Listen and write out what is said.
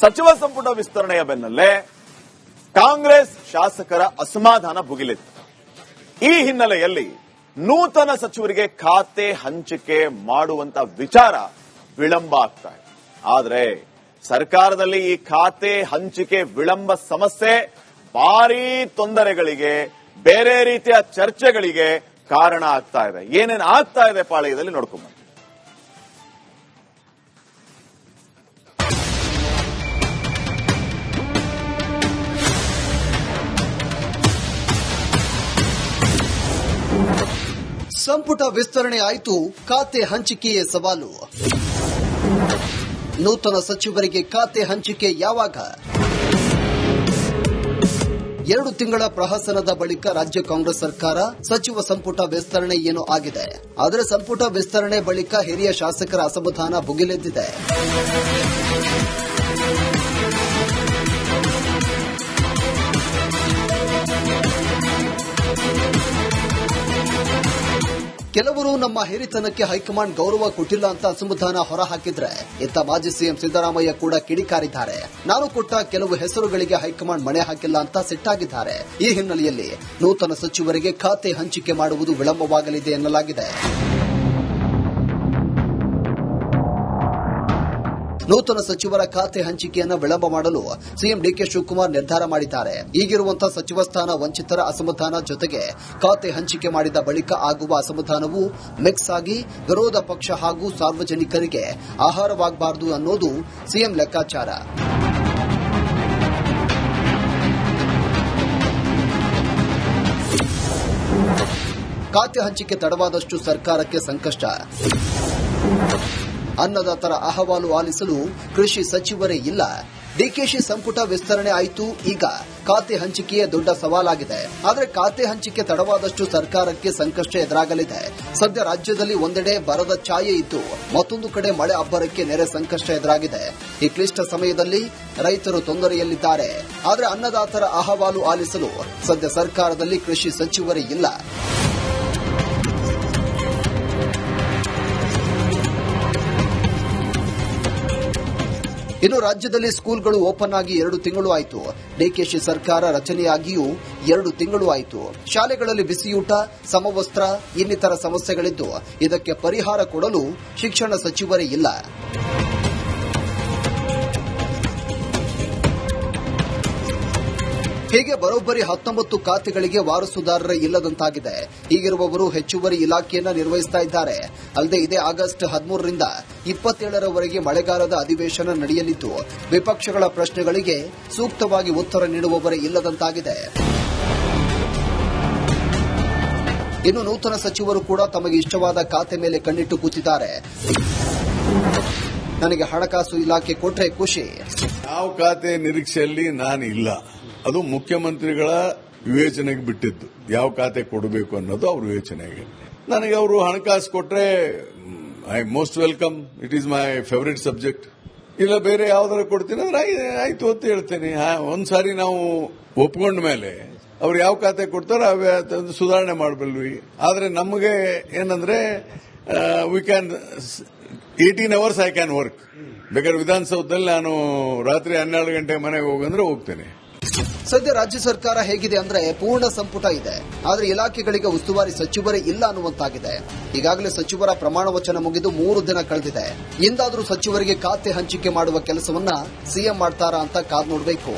ಸಚಿವ ಸಂಪುಟ ವಿಸ್ತರಣೆಯ ಬೆನ್ನಲ್ಲೇ ಕಾಂಗ್ರೆಸ್ ಶಾಸಕರ ಅಸಮಾಧಾನ ಭುಗಿಲಿತ್ತು. ಈ ಹಿನ್ನೆಲೆಯಲ್ಲಿ ನೂತನ ಸಚಿವರಿಗೆ ಖಾತೆ ಹಂಚಿಕೆ ಮಾಡುವಂತ ವಿಚಾರ ವಿಳಂಬ ಆಗ್ತಾ ಇದೆ. ಆದರೆ ಸರ್ಕಾರದಲ್ಲಿ ಈ ಖಾತೆ ಹಂಚಿಕೆ ವಿಳಂಬ ಸಮಸ್ಯೆ ಭಾರೀ ತೊಂದರೆಗಳಿಗೆ, ಬೇರೆ ರೀತಿಯ ಚರ್ಚೆಗಳಿಗೆ ಕಾರಣ ಆಗ್ತಾ ಇದೆ. ಏನೇನು ಆಗ್ತಾ ಇದೆ ಪಾಳಯದಲ್ಲಿ ನೋಡ್ಕೊಂಬ. ಸಂಪುಟ ವಿಸ್ತರಣೆ ಆಯಿತು, ಖಾತೆ ಹಂಚಿಕೆಯೇ ಸವಾಲು. ನೂತನ ಸಚಿವರಿಗೆ ಖಾತೆ ಹಂಚಿಕೆ ಯಾವಾಗ? 2 ತಿಂಗಳ ಪ್ರಹಸನದ ಬಳಿಕ ರಾಜ್ಯ ಕಾಂಗ್ರೆಸ್ ಸರ್ಕಾರ ಸಚಿವ ಸಂಪುಟ ವಿಸ್ತರಣೆ ಏನೋ ಆಗಿದೆ. ಆದರೆ ಸಂಪುಟ ವಿಸ್ತರಣೆ ಬಳಿಕ ಹಿರಿಯ ಶಾಸಕರ ಅಸಮಾಧಾನ ಭುಗಿಲೆದ್ದಿದೆ. ಕೆಲವರು ನಮ್ಮ ಹಿರಿತನಕ್ಕೆ ಹೈಕಮಾಂಡ್ ಗೌರವ ಕೊಟ್ಟಿಲ್ಲ ಅಂತ ಅಸಮಾಧಾನ ಹೊರಹಾಕಿದ್ರೆ, ಇತ್ತ ಮಾಜಿ ಸಿಎಂ ಸಿದ್ದರಾಮಯ್ಯ ಕೂಡ ಕಿಡಿಕಾರಿದ್ದಾರೆ. ನಾನು ಕೊಟ್ಟ ಕೆಲವು ಹೆಸರುಗಳಿಗೆ ಹೈಕಮಾಂಡ್ ಮಣೆ ಹಾಕಿಲ್ಲ ಅಂತ ಸಿಟ್ಟಾಗಿದ್ದಾರೆ. ಈ ಹಿನ್ನೆಲೆಯಲ್ಲಿ ನೂತನ ಸಚಿವರಿಗೆ ಖಾತೆ ಹಂಚಿಕೆ ಮಾಡುವುದು ವಿಳಂಬವಾಗಲಿದೆ ಎನ್ನಲಾಗಿದೆ. ನೂತನ ಸಚಿವರ ಖಾತೆ ಹಂಚಿಕೆಯನ್ನು ವಿಳಂಬ ಮಾಡಲು ಸಿಎಂ ಡಿಕೆ ಶಿವಕುಮಾರ್ ನಿರ್ಧಾರ ಮಾಡಿದ್ದಾರೆ. ಈಗಿರುವಂತಹ ಸಚಿವ ಸ್ಥಾನ ವಂಚಿತರ ಅಸಮಾಧಾನ ಜೊತೆಗೆ ಖಾತೆ ಹಂಚಿಕೆ ಮಾಡಿದ ಬಳಿಕ ಆಗುವ ಅಸಮಾಧಾನವು ಮಿಕ್ಸ್ ಆಗಿ ವಿರೋಧ ಪಕ್ಷ ಹಾಗೂ ಸಾರ್ವಜನಿಕರಿಗೆ ಆಹಾರವಾಗಬಾರದು ಅನ್ನೋದು ಸಿಎಂ ಲೆಕ್ಕಾಚಾರ. ಖಾತೆ ಹಂಚಿಕೆ ತಡವಾದಷ್ಟು ಸರ್ಕಾರಕ್ಕೆ ಸಂಕಷ್ಟ. ಅನ್ನದಾತರ ಅಹವಾಲು ಆಲಿಸಲು ಕೃಷಿ ಸಚಿವರೇ ಇಲ್ಲ. ಡಿಕೆಶಿ ಸಂಪುಟ ವಿಸ್ತರಣೆ ಆಯಿತು, ಈಗ ಖಾತೆ ಹಂಚಿಕೆಯೇ ದೊಡ್ಡ ಸವಾಲಾಗಿದೆ. ಆದರೆ ಖಾತೆ ಹಂಚಿಕೆ ತಡವಾದಷ್ಟು ಸರ್ಕಾರಕ್ಕೆ ಸಂಕಷ್ಟ ಎದುರಾಗಲಿದೆ. ಸದ್ಯ ರಾಜ್ಯದಲ್ಲಿ ಒಂದೆಡೆ ಬರದ ಛಾಯೆ ಇದ್ದು, ಮತ್ತೊಂದು ಕಡೆ ಮಳೆ ಅಬ್ಬರಕ್ಕೆ ನೆರೆ ಸಂಕಷ್ಟ ಎದುರಾಗಿದೆ. ಈ ಕ್ಲಿಷ್ಟ ಸಮಯದಲ್ಲಿ ರೈತರು ತೊಂದರೆಯಲ್ಲಿದ್ದಾರೆ. ಆದರೆ ಅನ್ನದಾತರ ಅಹವಾಲು ಆಲಿಸಲು ಸದ್ಯ ಸರ್ಕಾರದಲ್ಲಿ ಕೃಷಿ ಸಚಿವರೇ ಇಲ್ಲ. ಇನ್ನು ರಾಜ್ಯದಲ್ಲಿ ಸ್ಕೂಲ್ಗಳು ಓಪನ್ ಆಗಿ 2 ತಿಂಗಳು ಆಯಿತು. ಡಿಕೆಶಿ ಸರ್ಕಾರ ರಚನೆಯಾಗಿಯೂ 2 ತಿಂಗಳು ಆಯಿತು. ಶಾಲೆಗಳಲ್ಲಿ ಬಿಸಿಯೂಟ, ಸಮವಸ್ತ್ರ ಇನ್ನಿತರ ಸಮಸ್ಯೆಗಳಿದ್ದು, ಇದಕ್ಕೆ ಪರಿಹಾರ ಕೊಡಲು ಶಿಕ್ಷಣ ಸಚಿವರೇ ಇಲ್ಲ. ಹೀಗೆ ಬರೋಬ್ಬರಿ 19 ಖಾತೆಗಳಿಗೆ ವಾರಸುದಾರರೇ ಇಲ್ಲದಂತಾಗಿದೆ. ಹೀಗಿರುವವರು ಹೆಚ್ಚುವರಿ ಇಲಾಖೆಯನ್ನ ನಿರ್ವಹಿಸ್ತಾ ಇದ್ದಾರೆ. ಅಲ್ಲದೆ ಇದೇ ಆಗಸ್ಟ್ 13ರಿಂದ 27ರವರೆಗೆ ಮಳೆಗಾಲದ ಅಧಿವೇಶನ ನಡೆಯಲಿದ್ದು, ವಿಪಕ್ಷಗಳ ಪ್ರಶ್ನೆಗಳಿಗೆ ಸೂಕ್ತವಾಗಿ ಉತ್ತರ ನೀಡುವವರೇ ಇಲ್ಲದಂತಾಗಿದೆ. ಇನ್ನು ನೂತನ ಸಚಿವರು ಕೂಡ ತಮಗೆ ಇಷ್ಟವಾದ ಖಾತೆ ಮೇಲೆ ಕಣ್ಣಿಟ್ಟು ಕೂತಿದ್ದಾರೆ. ನನಗೆ ಹಣಕಾಸು ಇಲಾಖೆ ಕೊಟ್ರೆ ಖುಷಿ. ಯಾವ ಖಾತೆ ನಿರೀಕ್ಷೆಯಲ್ಲಿ ನಾನು ಇಲ್ಲ. ಅದು ಮುಖ್ಯಮಂತ್ರಿಗಳ ವಿವೇಚನೆಗೆ ಬಿಟ್ಟಿದ್ದು. ಯಾವ ಖಾತೆ ಕೊಡಬೇಕು ಅನ್ನೋದು ಅವ್ರ ವಿವೇಚನೆಗೆ. ನನಗೆ ಅವರು ಹಣಕಾಸು ಕೊಟ್ರೆ I most welcome. It is my favourite subject. ಇಲ್ಲ ಬೇರೆ ಯಾವ್ದಾರು ಕೊಡ್ತೀನಿ ಅಂದ್ರೆ ಆಯ್ತು ಅಂತ ಹೇಳ್ತೇನೆ. ಒಂದ್ಸಾರಿ ನಾವು ಒಪ್ಕೊಂಡ ಮೇಲೆ ಅವ್ರು ಯಾವ ಖಾತೆ ಕೊಡ್ತಾರೋ ಸುಧಾರಣೆ ಮಾಡಬಲ್ವಿ. ಆದ್ರೆ ನಮಗೆ ಏನಂದ್ರೆ we can 18 hours I can work. ಬೇಕಾದ್ರೆ ವಿಧಾನಸೌಧದಲ್ಲಿ ನಾನು ರಾತ್ರಿ 12 ಗಂಟೆಗೆ ಮನೆಗೆ ಹೋಗಂದ್ರೆ ಹೋಗ್ತೇನೆ. ಸದ್ಯ ರಾಜ್ಯ ಸರ್ಕಾರ ಹೇಗಿದೆ ಅಂದ್ರೆ ಪೂರ್ಣ ಸಂಪುಟ ಇದೆ, ಆದರೆ ಇಲಾಖೆಗಳಿಗೆ ಉಸ್ತುವಾರಿ ಸಚಿವರೇ ಇಲ್ಲ ಅನ್ನುವಂತಾಗಿದೆ. ಈಗಾಗಲೇ ಸಚಿವರ ಪ್ರಮಾಣ ವಚನ ಮುಗಿದು 3 ದಿನ ಕಳೆದಿದೆ. ಎಂದಾದರೂ ಸಚಿವರಿಗೆ ಖಾತೆ ಹಂಚಿಕೆ ಮಾಡುವ ಕೆಲಸವನ್ನ ಸಿಎಂ ಮಾಡ್ತಾರಾ ಅಂತ ಕಾದು ನೋಡಬೇಕು.